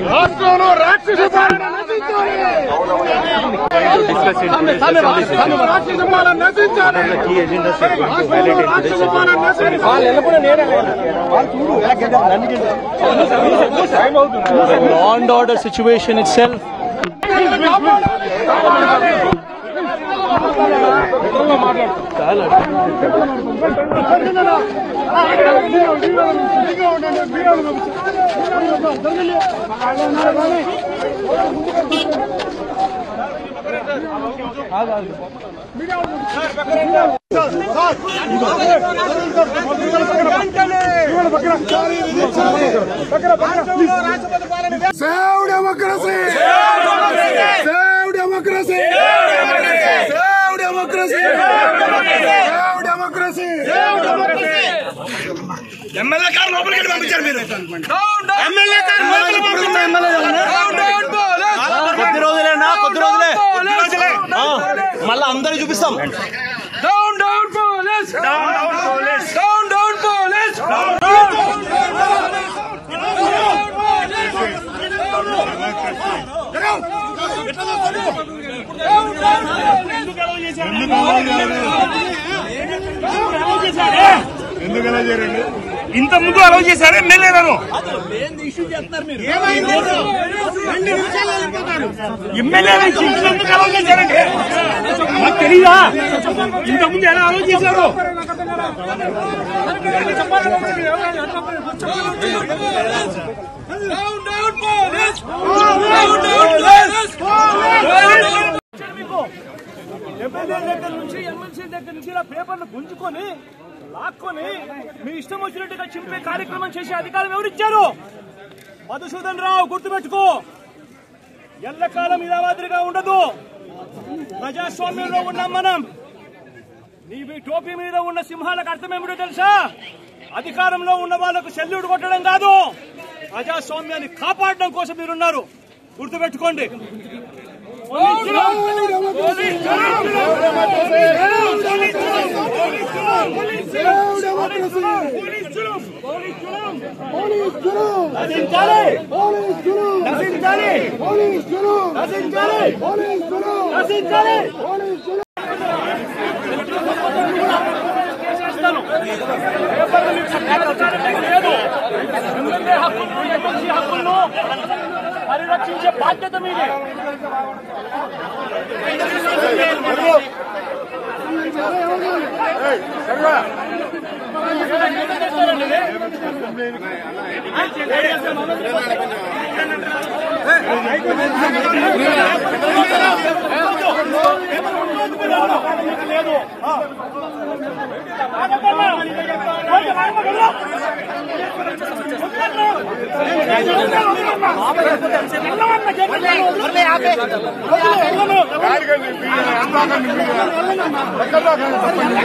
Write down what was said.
రాష్ట్రంలో రాక్షస పాలన నశించాలి. రాక్షస పాలన నశించాలి. law and order situation itself. Save democracy! Save democracy! Save democracy! Save democracy! MLA గారు లోపలికి పంపించారు మీరు. ఎమ్మెల్యే గారు కొద్ది రోజులేనా, కొద్ది రోజులే మళ్ళా అందరూ చూపిస్తాం. Down down police, down down police, down down police, ఎందుకలా చేయండి. ఇంత ముందు అలౌ చేశారు ఎమ్మెల్యేలను. ఎమ్మెల్యేలు ఎందుకు అలౌ చేశారండి మాకు తెలీదా? ఇంత ముందు ఎలా అలౌ చేశారు? ఎమ్మెల్యే దగ్గర నుంచి ఎమ్మెల్సీ దగ్గర నుంచి ఇలా పేపర్లు గుంజుకొని లాక్కొని మీ ఇష్టం వచ్చినట్టుగా చింపే కార్యక్రమం చేసే అధికారం ఎవరిచ్చారు? మధుసూదన్ రావు, గుర్తుపెట్టుకో. ఎల్లకాలం ఇలా మాదిరిగా ఉండదు. ప్రజాస్వామ్యంలో ఉన్నాం మనం. నీ టోపీ మీద ఉన్న సింహాలకు అర్థమేమిటో తెలుసా? అధికారంలో ఉన్న వాళ్లకు సెల్యూట్ కొట్టడం కాదు, ప్రజాస్వామ్యాన్ని కాపాడడం కోసం మీరున్నారు. గుర్తుపెట్టుకోండి. హక్కులను పరిరక్షించే బాధ్యత మీదే. లేదు